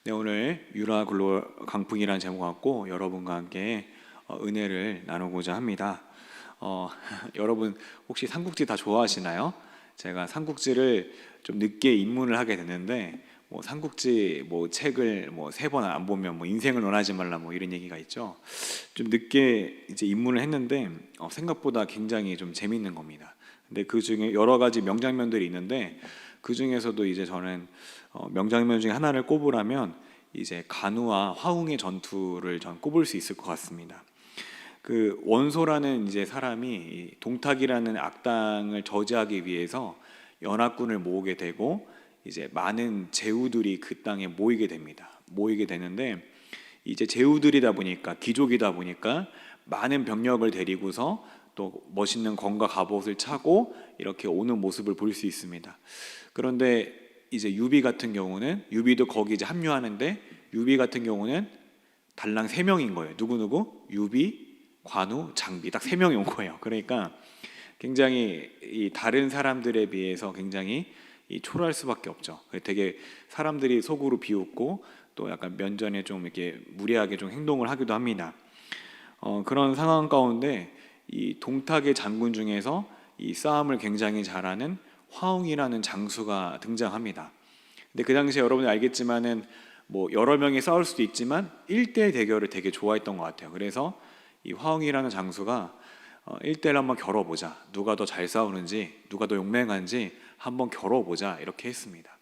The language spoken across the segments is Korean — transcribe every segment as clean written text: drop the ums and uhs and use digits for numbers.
네, 오늘 유라 글로벌 강풍이라는 제목 갖고 여러분과 함께 은혜를 나누고자 합니다. 여러분 혹시 삼국지 다 좋아하시나요? 제가 삼국지를 좀 늦게 입문을 하게 됐는데 삼국지 책을 3번 안 보면 인생을 논하지 말라 이런 얘기가 있죠. 좀 늦게 이제 입문을 했는데 생각보다 굉장히 좀 재밌는 겁니다. 근데 그 중에 여러 가지 명장면들이 있는데 그 중에서도 이제 저는 명장면 중에 하나를 꼽으라면 이제 간우와 화웅의 전투를 전 꼽을 수 있을 것 같습니다. 그 원소라는 이제 사람이 이 동탁이라는 악당을 저지하기 위해서 연합군을 모으게 되고 이제 많은 제후들이 그 땅에 모이게 됩니다. 모이게 되는데 이제 제후들이다 보니까 귀족이다 보니까 많은 병력을 데리고서 또 멋있는 검과 갑옷을 차고 이렇게 오는 모습을 볼 수 있습니다. 그런데 이제 유비 같은 경우는 유비도 거기 이제 합류하는데 유비 같은 경우는 달랑 3명인 거예요. 누구? 유비, 관우, 장비 딱 3명이 온 거예요. 그러니까 굉장히 이 다른 사람들에 비해서 굉장히 이 초라할 수밖에 없죠. 되게 사람들이 속으로 비웃고 또 약간 면전에 좀 이렇게 무리하게 좀 행동을 하기도 합니다. 그런 상황 가운데 이 동탁의 장군 중에서 이 싸움을 굉장히 잘하는 화웅이라는 장수가 등장합니다. 근데 그 당시에 여러분이 알겠지만은 여러 명이 싸울 수도 있지만 1대1 대결을 되게 좋아했던 것 같아요. 그래서 이 화웅이라는 장수가 1대1 한번 겨뤄보자. 누가 더 잘 싸우는지, 누가 더 용맹한지 한번 겨뤄보자 이렇게 했습니다.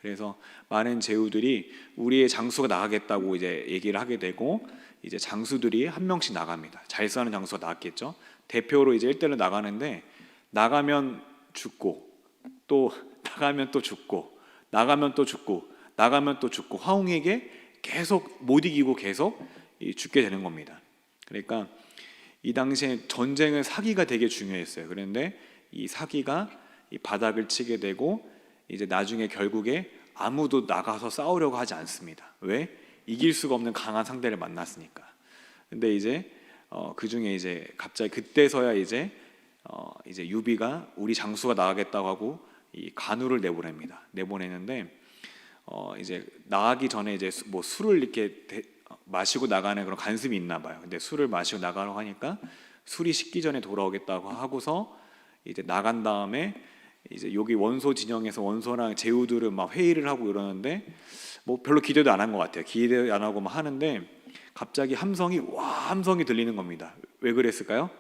그래서 많은 제후들이 우리의 장수가 나가겠다고 이제 얘기를 하게 되고 이제 장수들이 한 명씩 나갑니다. 잘 싸우는 장수가 나갔겠죠. 대표로 이제 1대1로 나가는데 나가면 죽고 또 나가면 또 죽고 나가면 또 죽고 나가면 또 죽고 화웅에게 계속 못 이기고 계속 죽게 되는 겁니다. 그러니까 이 당시에 전쟁은 사기가 되게 중요했어요. 그런데 이 사기가 이 바닥을 치게 되고 이제 나중에 결국에 아무도 나가서 싸우려고 하지 않습니다. 왜? 이길 수가 없는 강한 상대를 만났으니까. 근데 이제 그 중에 이제 갑자기 그때서야 이제 유비가 우리 장수가 나가겠다고 하고 이 간우를 내보냅니다. 내보내는데 이제 나가기 전에 이제 술을 이렇게 마시고 나가는 그런 간습이 있나 봐요. 근데 술을 마시고 나가려고 하니까 술이 식기 전에 돌아오겠다고 하고서 이제 나간 다음에 이제 여기 원소 진영에서 원소랑 제후들은 막 회의를 하고 이러는데 별로 기대도 안 한 것 같아요. 기대 안 하고 막 하는데 갑자기 함성이 들리는 겁니다. 왜 그랬을까요?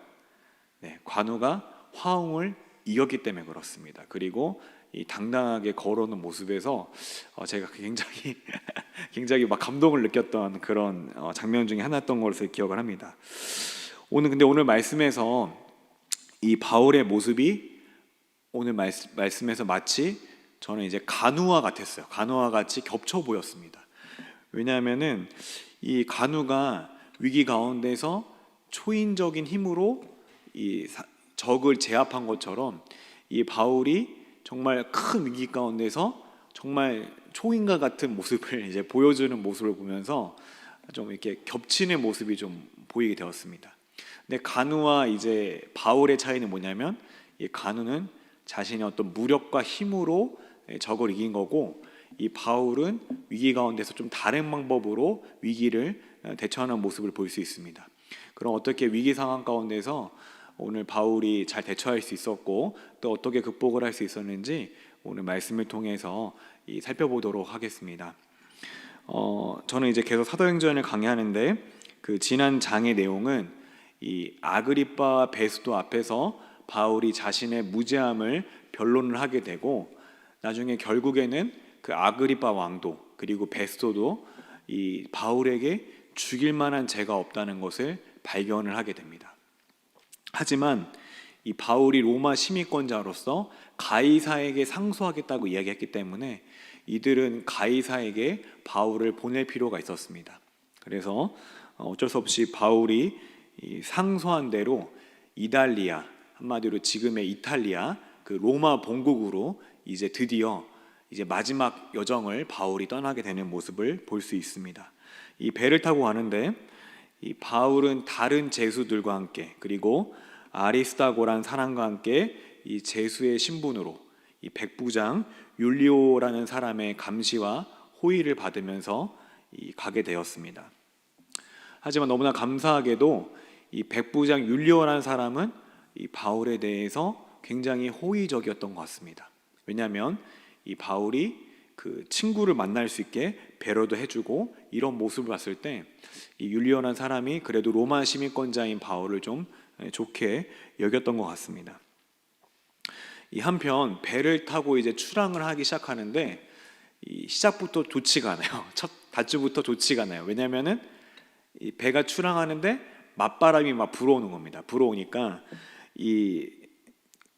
네, 관우가 화웅을 이겼기 때문에 그렇습니다. 그리고 이 당당하게 걸어오는 모습에서 제가 굉장히 굉장히 막 감동을 느꼈던 그런 장면 중에 하나였던 것으로 기억을 합니다. 근데 오늘 말씀에서 이 바울의 모습이 오늘 말씀에서 마치 저는 이제 간우와 같았어요. 간우와 같이 겹쳐 보였습니다. 왜냐하면은 이 간우가 위기 가운데서 초인적인 힘으로 이 적을 제압한 것처럼 이 바울이 정말 큰 위기 가운데서 정말 초인과 같은 모습을 이제 보여주는 모습을 보면서 좀 이렇게 겹치는 모습이 좀 보이게 되었습니다. 근데 간우와 이제 바울의 차이는 뭐냐면 이 간우는 자신의 어떤 무력과 힘으로 적을 이긴 거고 이 바울은 위기 가운데서 좀 다른 방법으로 위기를 대처하는 모습을 볼 수 있습니다. 그럼 어떻게 위기 상황 가운데서 오늘 바울이 잘 대처할 수 있었고 또 어떻게 극복을 할 수 있었는지 오늘 말씀을 통해서 살펴보도록 하겠습니다. 저는 이제 계속 사도행전을 강의하는데 그 지난 장의 내용은 이 아그리빠와 베스도 앞에서 바울이 자신의 무죄함을 변론을 하게 되고 나중에 결국에는 그 아그리빠 왕도 그리고 베스도도 이 바울에게 죽일 만한 죄가 없다는 것을 발견을 하게 됩니다. 하지만 이 바울이 로마 시민권자로서 가이사에게 상소하겠다고 이야기했기 때문에 이들은 가이사에게 바울을 보낼 필요가 있었습니다. 그래서 어쩔 수 없이 바울이 상소한 대로 이달리아, 한마디로 지금의 이탈리아 그 로마 본국으로 이제 드디어 이제 마지막 여정을 바울이 떠나게 되는 모습을 볼 수 있습니다. 이 배를 타고 가는데 이 바울은 다른 제수들과 함께 그리고 아리스타고라는 사람과 함께 이 제수의 신분으로 이 백부장 율리오라는 사람의 감시와 호의를 받으면서 가게 되었습니다. 하지만 너무나 감사하게도 이 백부장 율리오라는 사람은 이 바울에 대해서 굉장히 호의적이었던 것 같습니다. 왜냐하면 이 바울이 그 친구를 만날 수 있게 배려도 해주고 이런 모습을 봤을 때 이 율리오라는 사람이 그래도 로마 시민권자인 바울을 좀 좋게 여겼던 것 같습니다. 이 한편 배를 타고 이제 출항을 하기 시작하는데 이 시작부터 좋지가 않아요. 첫 닷주부터 좋지가 않아요. 왜냐하면은 이 배가 출항하는데 맞바람이 막 불어오는 겁니다. 불어오니까 이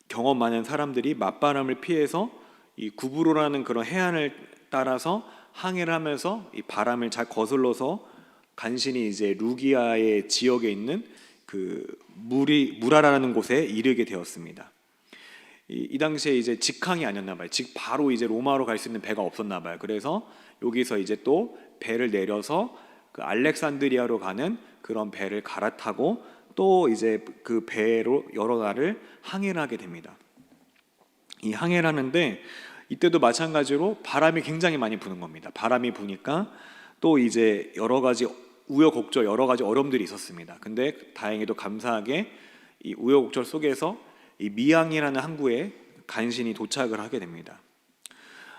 경험 많은 사람들이 맞바람을 피해서 이 구브로라는 그런 해안을 따라서 항해를 하면서 이 바람을 잘 거슬러서 간신히 이제 루기아의 지역에 있는 그 무라라는 곳에 이르게 되었습니다. 이 당시에 이제 직항이 아니었나 봐요. 즉 바로 이제 로마로 갈 수 있는 배가 없었나 봐요. 그래서 여기서 이제 또 배를 내려서 그 알렉산드리아로 가는 그런 배를 갈아타고 또 이제 그 배로 여러 날을 항해를 하게 됩니다. 이 항해를 하는데 이때도 마찬가지로 바람이 굉장히 많이 부는 겁니다. 바람이 부니까 또 이제 여러 가지 우여곡절, 여러 가지 어려움들이 있었습니다. 근데 다행히도 감사하게 이 우여곡절 속에서 이 미항이라는 항구에 간신히 도착을 하게 됩니다.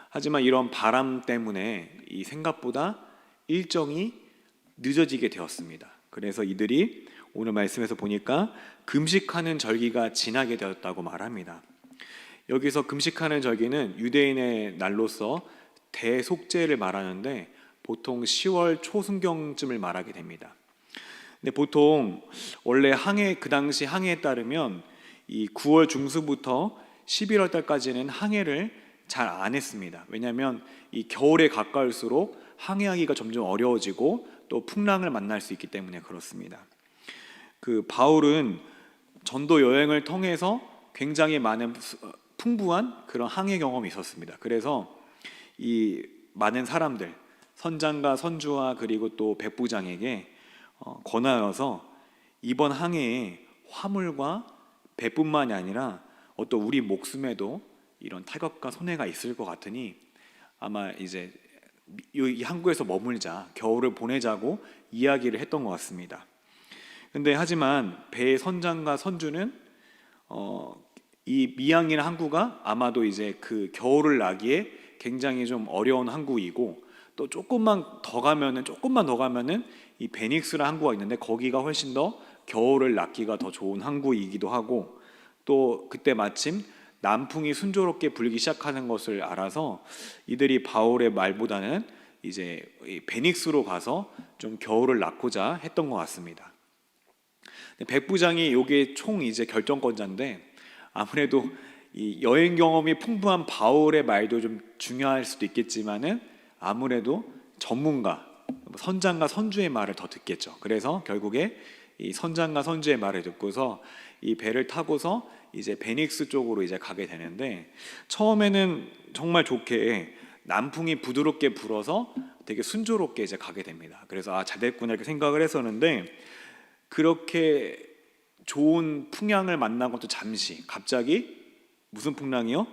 하지만 이런 바람 때문에 이 생각보다 일정이 늦어지게 되었습니다. 그래서 이들이 오늘 말씀에서 보니까 금식하는 절기가 지나게 되었다고 말합니다. 여기서 금식하는 절기는 유대인의 날로서 대속죄를 말하는데 보통 10월 초순경쯤을 말하게 됩니다. 근데 보통 원래 그 당시 항해에 따르면 이 9월 중순부터 11월 달까지는 항해를 잘 안 했습니다. 왜냐하면 이 겨울에 가까울수록 항해하기가 점점 어려워지고 또 풍랑을 만날 수 있기 때문에 그렇습니다. 그 바울은 전도 여행을 통해서 굉장히 많은 풍부한 그런 항해 경험이 있었습니다. 그래서 이 많은 사람들, 선장과 선주와 그리고 또 백부장에게 권하여서 이번 항해에 화물과 배뿐만이 아니라 어떤 우리 목숨에도 이런 타격과 손해가 있을 것 같으니 아마 이제 이 항구에서 머물자, 겨울을 보내자고 이야기를 했던 것 같습니다. 근데 하지만 배의 선장과 선주는 이 미항이라는 항구가 아마도 이제 그 겨울을 나기에 굉장히 좀 어려운 항구이고 또 조금만 더 가면은 이 베닉스라는 항구가 있는데 거기가 훨씬 더 겨울을 낫기가 더 좋은 항구이기도 하고 또 그때 마침 남풍이 순조롭게 불기 시작하는 것을 알아서 이들이 바울의 말보다는 이제 베닉스로 가서 좀 겨울을 낫고자 했던 것 같습니다. 백부장이 요게 총 이제 결정권자인데 아무래도 이 여행 경험이 풍부한 바울의 말도 좀 중요할 수도 있겠지만은 아무래도 전문가, 선장과 선주의 말을 더 듣겠죠. 그래서 결국에 이 선장과 선주의 말을 듣고서 이 배를 타고서 이제 베닉스 쪽으로 이제 가게 되는데 처음에는 정말 좋게 남풍이 부드럽게 불어서 되게 순조롭게 이제 가게 됩니다. 그래서 잘 됐구나 이렇게 생각을 했었는데 그렇게 좋은 풍향을 만난 것도 잠시 갑자기 무슨 풍랑이요?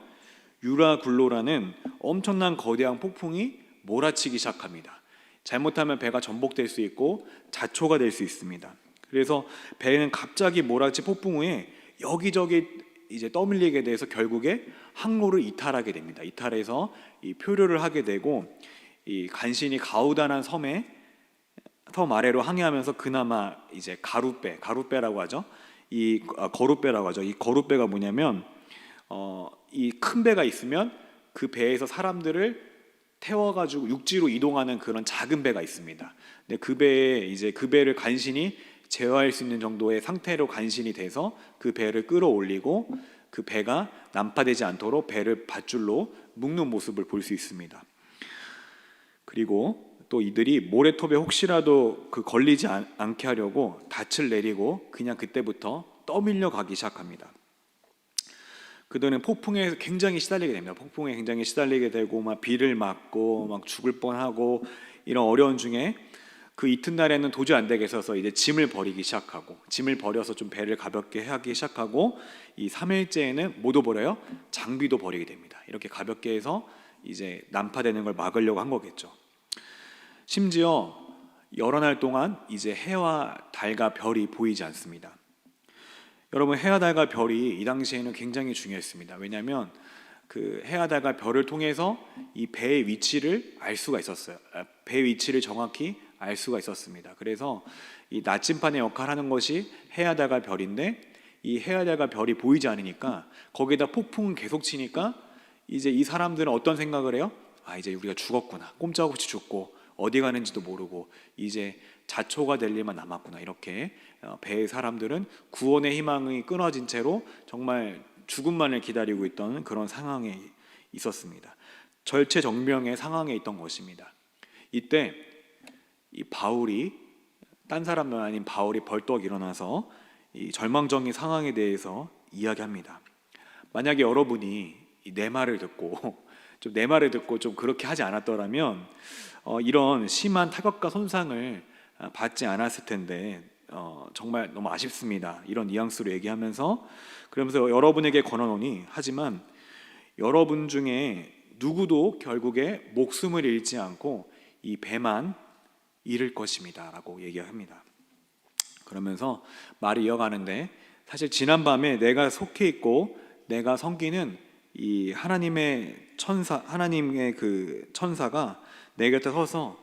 유라굴로라는 엄청난 거대한 폭풍이 몰아치기 시작합니다. 잘못하면 배가 전복될 수 있고 자초가 될 수 있습니다. 그래서 배는 갑자기 몰아치 폭풍 후에 여기저기 이제 떠밀리게 돼서 결국에 항로를 이탈하게 됩니다. 이탈해서 이 표류를 하게 되고 이 간신히 가우다란 섬 아래로 항해하면서 그나마 이제 가룻배라고 하죠. 거룻배라고 하죠. 이 거룻배가 뭐냐면 이 큰 배가 있으면 그 배에서 사람들을 태워가지고 육지로 이동하는 그런 작은 배가 있습니다. 근데 그 배를 간신히 제어할 수 있는 정도의 상태로 간신히 돼서 그 배를 끌어올리고 그 배가 난파되지 않도록 배를 밧줄로 묶는 모습을 볼 수 있습니다. 그리고 또 이들이 모래톱에 혹시라도 걸리지 않게 하려고 닻을 내리고 그냥 그때부터 떠밀려 가기 시작합니다. 그들은 폭풍에 굉장히 시달리게 됩니다. 폭풍에 굉장히 시달리게 되고 막 비를 맞고 막 죽을 뻔하고 이런 어려운 중에 그 이튿날에는 도저히 안 되겠어서 이제 짐을 버리기 시작하고 짐을 버려서 좀 배를 가볍게 하기 시작하고 이 3일째에는 뭐도 버려요? 장비도 버리게 됩니다. 이렇게 가볍게 해서 이제 난파되는 걸 막으려고 한 거겠죠. 심지어 여러 날 동안 이제 해와 달과 별이 보이지 않습니다. 여러분, 해와 달과 별이 이 당시에는 굉장히 중요했습니다. 왜냐하면 그 해와 달과 별을 통해서 이 배의 위치를 알 수가 있었어요. 배 위치를 정확히 알 수가 있었습니다. 그래서 이 나침반의 역할을 하는 것이 해와 달과 별인데, 이 해와 달과 별이 보이지 않으니까, 거기에다 폭풍은 계속 치니까 이제 이 사람들은 어떤 생각을 해요? 아, 이제 우리가 죽었구나. 꼼짝없이 죽고 어디 가는지도 모르고 이제 자초가 될 일만 남았구나. 이렇게 배의 사람들은 구원의 희망이 끊어진 채로 정말 죽음만을 기다리고 있던 그런 상황에 있었습니다. 절체정명의 상황에 있던 것입니다. 이때 이 바울이, 딴 사람은 아닌 바울이 벌떡 일어나서 이 절망적인 상황에 대해서 이야기합니다. 만약에 여러분이 내 말을 듣고 내 말을 듣고 좀 그렇게 하지 않았더라면 이런 심한 타격과 손상을 받지 않았을 텐데 정말 너무 아쉽습니다. 이런 뉘앙스로 얘기하면서, 그러면서 여러분에게 권하노니, 하지만 여러분 중에 누구도 결국에 목숨을 잃지 않고 이 배만 잃을 것입니다 라고 얘기합니다. 그러면서 말을 이어가는데, 사실 지난밤에 내가 속해 있고 내가 섬기는 이 하나님의 그 천사가 내 곁에 서서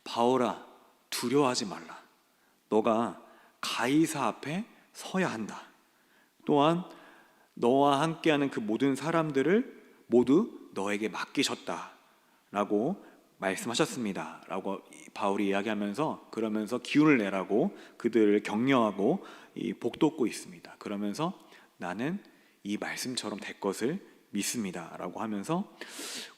바울아, 두려워하지 말라. 너가 가이사 앞에 서야 한다. 또한 너와 함께하는 그 모든 사람들을 모두 너에게 맡기셨다 라고 말씀하셨습니다 라고 바울이 이야기하면서, 그러면서 기운을 내라고 그들을 격려하고 복돋고 있습니다. 그러면서 나는 이 말씀처럼 될 것을 믿습니다 라고 하면서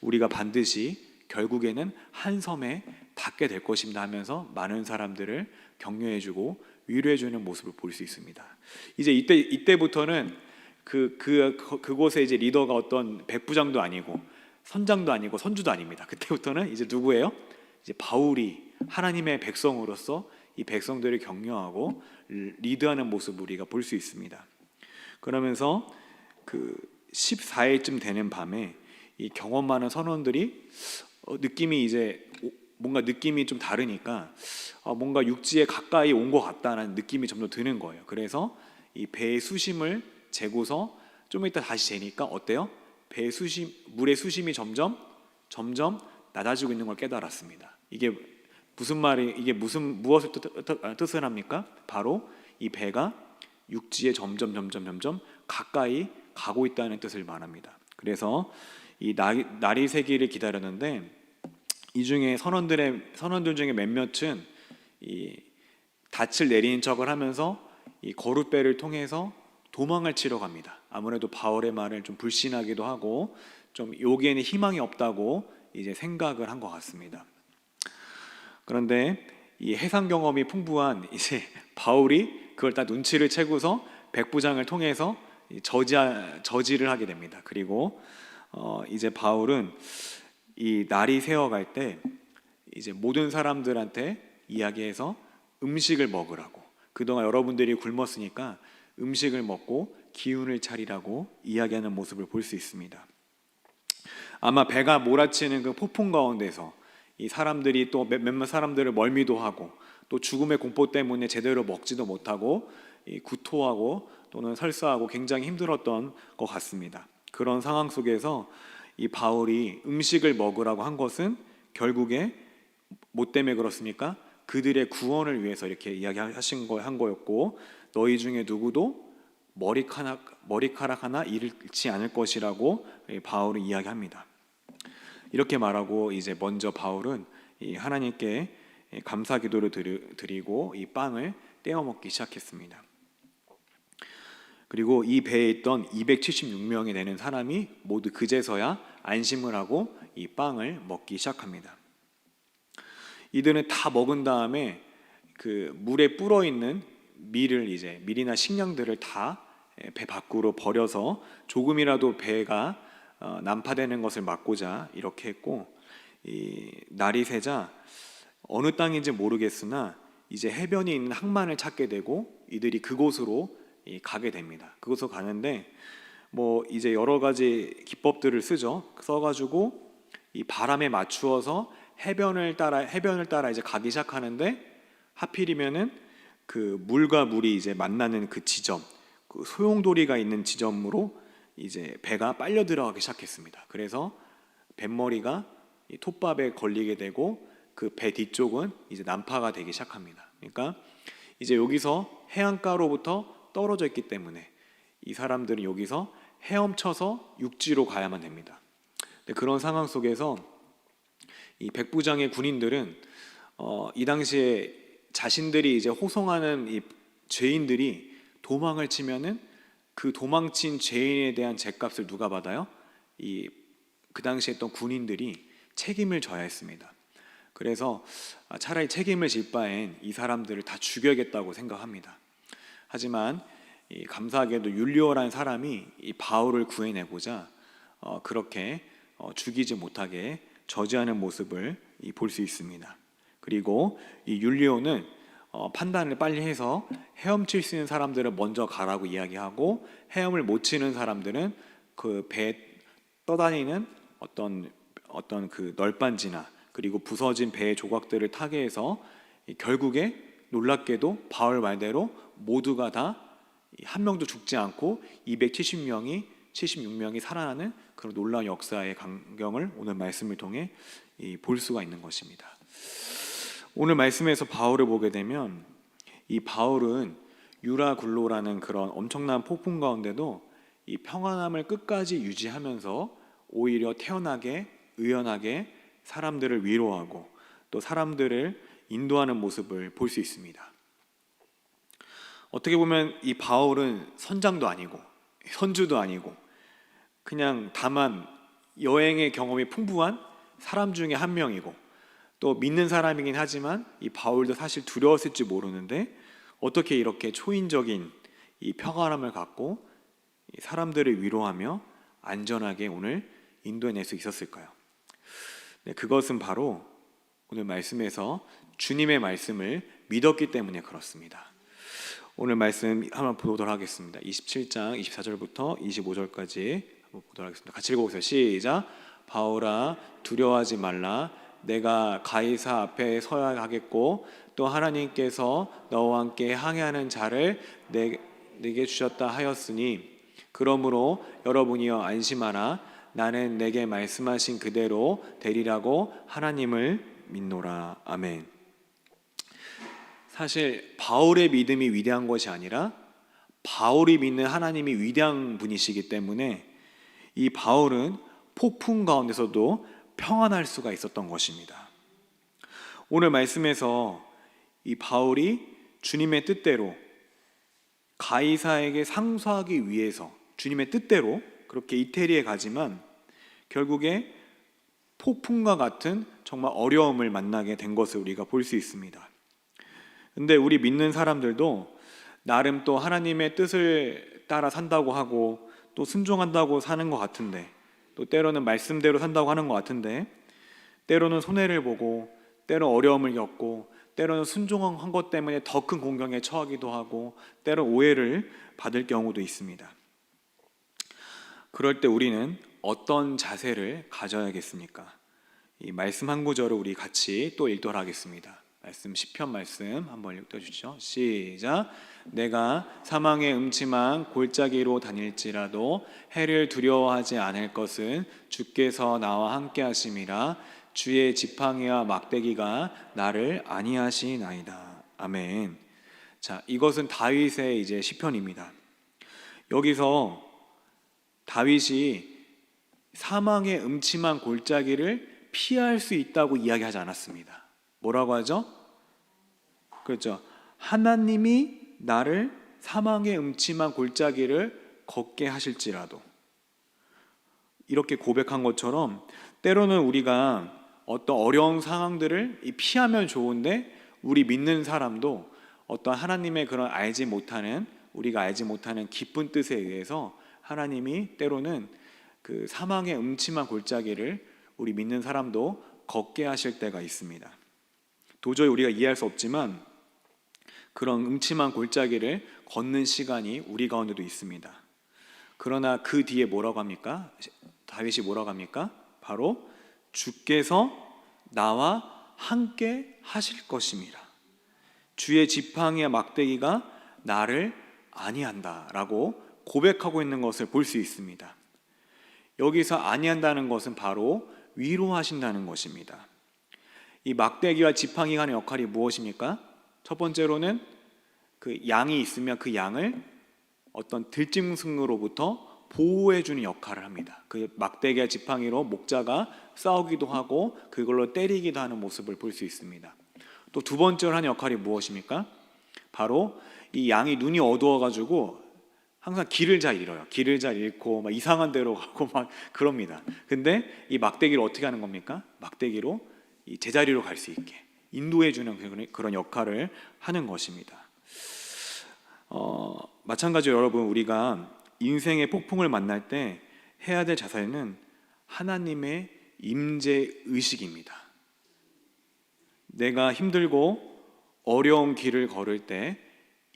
우리가 반드시 결국에는 한 섬에 닿게 될 것입니다 하면서 많은 사람들을 격려해주고 위로해주는 모습을 볼 수 있습니다. 이제 이때부터는 그곳에 이제 리더가 어떤 백부장도 아니고 선장도 아니고 선주도 아닙니다. 그때부터는 이제 누구예요? 이제 바울이 하나님의 백성으로서 이 백성들을 격려하고 리드하는 모습을 우리가 볼 수 있습니다. 그러면서 그 14일쯤 되는 밤에 이 경험 많은 선원들이 느낌이 이제 뭔가 느낌이 좀 다르니까 뭔가 육지에 가까이 온 것 같다는 느낌이 점점 드는 거예요. 그래서 이 배의 수심을 재고서 좀 이따 다시 재니까 어때요? 배의 수심, 물의 수심이 점점 낮아지고 있는 걸 깨달았습니다. 이게 무엇을 뜻을 합니까? 바로 이 배가 육지에 점점 가까이 가고 있다는 뜻을 말합니다. 그래서 이 날이 새기를 기다렸는데, 이 중에 선원들 중에 몇몇은 이 닻을 내리는 척을 하면서 이 거룻배를 통해서 도망을 치러 갑니다. 아무래도 바울의 말을 좀 불신하기도 하고 좀 여기에는 희망이 없다고 이제 생각을 한 것 같습니다. 그런데 이 해상 경험이 풍부한 이제 바울이 그걸 다 눈치를 채고서 백부장을 통해서 저지를 하게 됩니다. 그리고 이제 바울은 이 날이 새어갈 때 이제 모든 사람들한테 이야기해서 음식을 먹으라고, 그동안 여러분들이 굶었으니까 음식을 먹고 기운을 차리라고 이야기하는 모습을 볼 수 있습니다. 아마 배가 몰아치는 그 폭풍 가운데서 이 사람들이 또 몇몇 사람들을 멀미도 하고 또 죽음의 공포 때문에 제대로 먹지도 못하고 구토하고 또는 설사하고 굉장히 힘들었던 것 같습니다. 그런 상황 속에서 이 바울이 음식을 먹으라고 한 것은 결국에 뭐 때문에 그렇습니까? 그들의 구원을 위해서 이렇게 한 거였고, 너희 중에 누구도 머리카락 하나 잃지 않을 것이라고 바울은 이야기합니다. 이렇게 말하고 이제 먼저 바울은 이 하나님께 감사 기도를 드리고 이 빵을 떼어 먹기 시작했습니다. 그리고 이 배에 있던 276명이 되는 사람이 모두 그제서야 안심을 하고 이 빵을 먹기 시작합니다. 이들은 다 먹은 다음에 그 물에 불어 있는 밀이나 식량들을 다 배 밖으로 버려서 조금이라도 배가 난파되는 것을 막고자 이렇게 했고, 이 날이 새자 어느 땅인지 모르겠으나 이제 해변에 있는 항만을 찾게 되고 이들이 그곳으로 가게 됩니다. 그곳으로 가는데 뭐 이제 여러 가지 기법들을 써가지고 이 바람에 맞추어서 해변을 따라 이제 가기 시작하는데 하필이면은 그 물과 물이 이제 만나는 그 지점, 그 소용돌이가 있는 지점으로 이제 배가 빨려 들어가기 시작했습니다. 그래서 뱃머리가 이 톱밥에 걸리게 되고 그 배 뒤쪽은 이제 난파가 되기 시작합니다. 그러니까 이제 여기서 해안가로부터 떨어져 있기 때문에 이 사람들은 여기서 헤엄쳐서 육지로 가야만 됩니다. 그런 상황 속에서 이 백부장의 군인들은 이 당시에 자신들이 이제 호송하는 이 죄인들이 도망을 치면은 그 도망친 죄인에 대한 죗값을 누가 받아요? 그 당시에 했던 군인들이 책임을 져야 했습니다. 그래서 차라리 책임을 질 바엔 이 사람들을 다 죽여야겠다고 생각합니다. 하지만 감사하게도 율리오라는 사람이 이 바울을 구해내고자 그렇게 죽이지 못하게 저지하는 모습을 볼 수 있습니다. 그리고 이 율리오는 판단을 빨리 해서 헤엄칠 수 있는 사람들은 먼저 가라고 이야기하고 헤엄을 못 치는 사람들은 그 배에 떠다니는 어떤 그 널빤지나 그리고 부서진 배의 조각들을 타게 해서 결국에 놀랍게도 바울 말대로 모두가 다 한 명도 죽지 않고 76명이 살아나는 그런 놀라운 역사의 광경을 오늘 말씀을 통해 볼 수가 있는 것입니다. 오늘 말씀에서 바울을 보게 되면 이 바울은 유라굴로라는 그런 엄청난 폭풍 가운데도 이 평안함을 끝까지 유지하면서 오히려 태연하게 의연하게 사람들을 위로하고 또 사람들을 인도하는 모습을 볼 수 있습니다. 어떻게 보면 이 바울은 선장도 아니고 선주도 아니고 그냥 다만 여행의 경험이 풍부한 사람 중에 한 명이고 또 믿는 사람이긴 하지만 이 바울도 사실 두려웠을지 모르는데 어떻게 이렇게 초인적인 이 평안함을 갖고 사람들을 위로하며 안전하게 오늘 인도해낼 수 있었을까요? 네, 그것은 바로 오늘 말씀에서 주님의 말씀을 믿었기 때문에 그렇습니다. 오늘 말씀 한번 보도록 하겠습니다. 27장 24절부터 25절까지 한번 보도록 하겠습니다. 같이 읽어보세요. 시작. 바울아 두려워하지 말라. 내가 가이사 앞에 서야 하겠고 또 하나님께서 너와 함께 항해하는 자를 내게 주셨다 하였으니 그러므로 여러분이여 안심하라. 나는 내게 말씀하신 그대로 되리라고 하나님을 믿노라. 아멘. 사실 바울의 믿음이 위대한 것이 아니라 바울이 믿는 하나님이 위대한 분이시기 때문에 이 바울은 폭풍 가운데서도 평안할 수가 있었던 것입니다. 오늘 말씀에서 이 바울이 주님의 뜻대로 가이사에게 상소하기 위해서 주님의 뜻대로 그렇게 이태리에 가지만 결국에 폭풍과 같은 정말 어려움을 만나게 된 것을 우리가 볼 수 있습니다. 근데 우리 믿는 사람들도 나름 또 하나님의 뜻을 따라 산다고 하고 또 순종한다고 사는 것 같은데 또 때로는 말씀대로 산다고 하는 것 같은데 때로는 손해를 보고 때로 어려움을 겪고 때로는 순종한 것 때문에 더 큰 공경에 처하기도 하고 때로 오해를 받을 경우도 있습니다. 그럴 때 우리는 어떤 자세를 가져야겠습니까? 이 말씀 한 구절을 우리 같이 또 읽도록 하겠습니다. 말씀 시편 말씀 한번 읽어주시죠. 시작. 내가 사망의 음침한 골짜기로 다닐지라도 해를 두려워하지 않을 것은 주께서 나와 함께 하심이라. 주의 지팡이와 막대기가 나를 안위하시나이다. 아멘. 자, 이것은 다윗의 이제 시편입니다. 여기서 다윗이 사망의 음침한 골짜기를 피할 수 있다고 이야기하지 않았습니다. 뭐라고 하죠? 그렇죠. 하나님이 나를 사망의 음침한 골짜기를 걷게 하실지라도 이렇게 고백한 것처럼 때로는 우리가 어떤 어려운 상황들을 피하면 좋은데 우리 믿는 사람도 어떤 하나님의 그런 우리가 알지 못하는 깊은 뜻에 의해서 하나님이 때로는 그 사망의 음침한 골짜기를 우리 믿는 사람도 걷게 하실 때가 있습니다. 도저히 우리가 이해할 수 없지만 그런 음침한 골짜기를 걷는 시간이 우리 가운데도 있습니다. 그러나 그 뒤에 뭐라고 합니까? 다윗이 뭐라고 합니까? 바로 주께서 나와 함께 하실 것임이라. 주의 지팡이와 막대기가 나를 아니한다라고 고백하고 있는 것을 볼 수 있습니다. 여기서 아니한다는 것은 바로 위로하신다는 것입니다. 이 막대기와 지팡이가 하는 역할이 무엇입니까? 첫 번째로는 그 양이 있으면 그 양을 어떤 들짐승으로부터 보호해주는 역할을 합니다. 그 막대기와 지팡이로 목자가 싸우기도 하고 그걸로 때리기도 하는 모습을 볼 수 있습니다. 또 두 번째로 하는 역할이 무엇입니까? 바로 이 양이 눈이 어두워가지고 항상 길을 잘 잃어요. 길을 잘 잃고 막 이상한 데로 가고 막 그럽니다. 근데 이 막대기를 어떻게 하는 겁니까? 막대기로 이 제자리로 갈 수 있게 인도해주는 그런 역할을 하는 것입니다. 마찬가지로 여러분, 우리가 인생의 폭풍을 만날 때 해야 될 자세는 하나님의 임재 의식입니다. 내가 힘들고 어려운 길을 걸을 때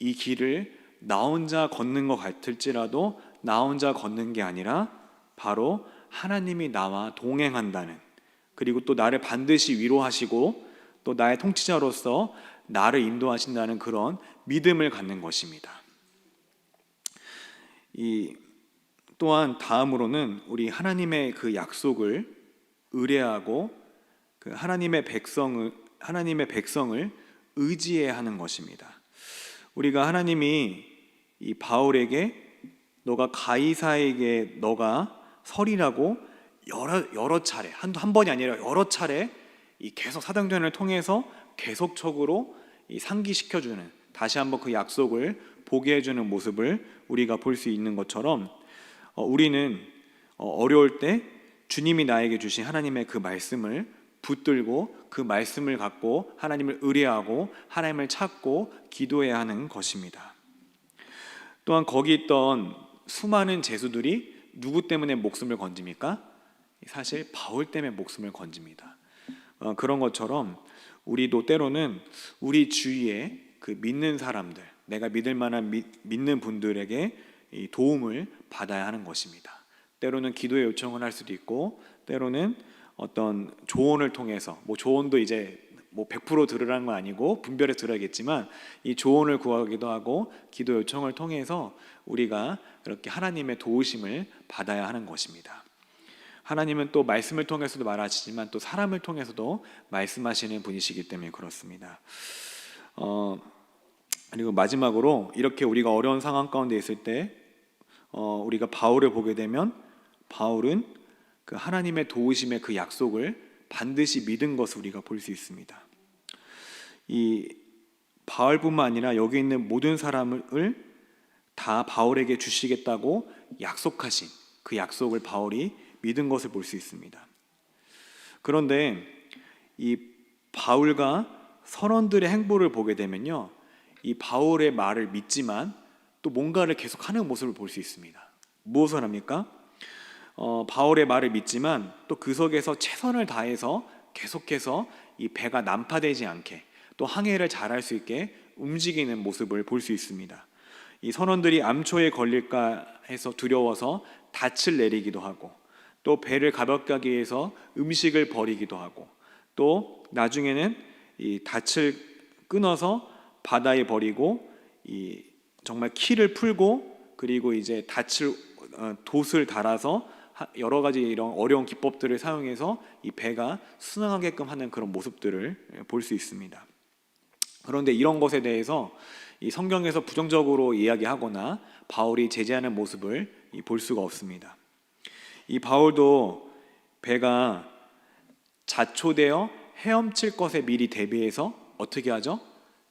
이 길을 나 혼자 걷는 것 같을지라도 나 혼자 걷는 게 아니라 바로 하나님이 나와 동행한다는, 그리고 또 나를 반드시 위로하시고 또 나의 통치자로서 나를 인도하신다는 그런 믿음을 갖는 것입니다. 또한 다음으로는 우리 하나님의 그 약속을 의뢰하고 그 하나님의 백성을 의지해야 하는 것입니다. 우리가 하나님이 이 바울에게 너가 가이사에게 너가 서리라고 여러 차례, 한 번이 아니라 여러 차례 이 계속 사도행전을 통해서 계속적으로 이 상기시켜주는, 다시 한번 그 약속을 보게 해주는 모습을 우리가 볼 수 있는 것처럼 우리는 어려울 때 주님이 나에게 주신 하나님의 그 말씀을 붙들고 그 말씀을 갖고 하나님을 의뢰하고 하나님을 찾고 기도해야 하는 것입니다. 또한 거기 있던 수많은 제수들이 누구 때문에 목숨을 건집니까? 사실 바울 때문에 목숨을 건집니다. 그런 것처럼 우리도 때로는 우리 주위에 그 믿는 사람들, 내가 믿을 만한 믿는 분들에게 이 도움을 받아야 하는 것입니다. 때로는 기도의 요청을 할 수도 있고, 때로는 어떤 조언을 통해서, 조언도 이제 100% 들으라는 건 아니고 분별해 들어야겠지만, 이 조언을 구하기도 하고 기도 요청을 통해서 우리가 그렇게 하나님의 도우심을 받아야 하는 것입니다. 하나님은 또 말씀을 통해서도 말하시지만 또 사람을 통해서도 말씀하시는 분이시기 때문에 그렇습니다. 그리고 마지막으로 이렇게 우리가 어려운 상황 가운데 있을 때 우리가 바울을 보게 되면, 바울은 그 하나님의 도우심의 그 약속을 반드시 믿은 것을 우리가 볼 수 있습니다. 이 바울뿐만 아니라 여기 있는 모든 사람을 다 바울에게 주시겠다고 약속하신 그 약속을 바울이 믿은 것을 볼 수 있습니다. 그런데 이 바울과 선원들의 행보를 보게 되면요, 이 바울의 말을 믿지만 또 뭔가를 계속하는 모습을 볼 수 있습니다. 무엇을 합니까? 바울의 말을 믿지만 또 그 속에서 최선을 다해서 계속해서 이 배가 난파되지 않게 또 항해를 잘할 수 있게 움직이는 모습을 볼 수 있습니다. 이 선원들이 암초에 걸릴까 해서 두려워서 닻을 내리기도 하고, 또 배를 가볍게 하기 위해서 음식을 버리기도 하고, 또 나중에는 이 닻을 끊어서 바다에 버리고 이 정말 키를 풀고, 그리고 이제 돛을 달아서 여러 가지 이런 어려운 기법들을 사용해서 이 배가 순항하게끔 하는 그런 모습들을 볼 수 있습니다. 그런데 이런 것에 대해서 이 성경에서 부정적으로 이야기하거나 바울이 제재하는 모습을 볼 수가 없습니다. 이 바울도 배가 자초되어 헤엄칠 것에 미리 대비해서 어떻게 하죠?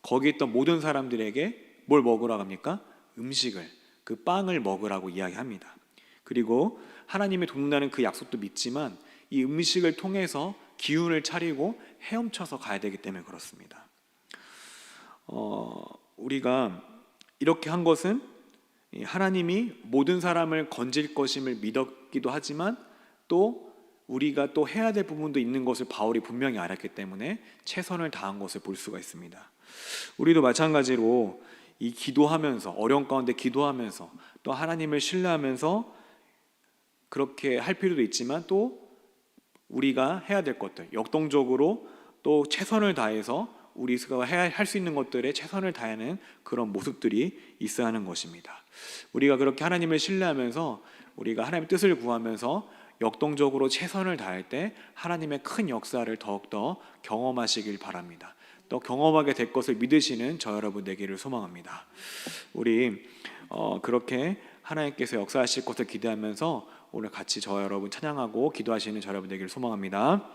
거기 있던 모든 사람들에게 뭘 먹으라고 합니까? 음식을, 그 빵을 먹으라고 이야기합니다. 그리고 하나님이 돕는다는 그 약속도 믿지만 이 음식을 통해서 기운을 차리고 헤엄쳐서 가야 되기 때문에 그렇습니다. 우리가 이렇게 한 것은 하나님이 모든 사람을 건질 것임을 믿었기도 하지만 또 우리가 또 해야 될 부분도 있는 것을 바울이 분명히 알았기 때문에 최선을 다한 것을 볼 수가 있습니다. 우리도 마찬가지로 이 기도하면서, 어려운 가운데 기도하면서 또 하나님을 신뢰하면서 그렇게 할 필요도 있지만 또 우리가 해야 될 것들, 역동적으로 또 최선을 다해서 우리가 할 수 있는 것들에 최선을 다하는 그런 모습들이 있어야 하는 것입니다. 우리가 그렇게 하나님을 신뢰하면서 우리가 하나님의 뜻을 구하면서 역동적으로 최선을 다할 때 하나님의 큰 역사를 더욱더 경험하시길 바랍니다. 또 경험하게 될 것을 믿으시는 저 여러분 되기를 소망합니다. 우리 그렇게 하나님께서 역사하실 것을 기대하면서 오늘 같이 저 여러분 찬양하고 기도하시는 저 여러분 되기를 소망합니다.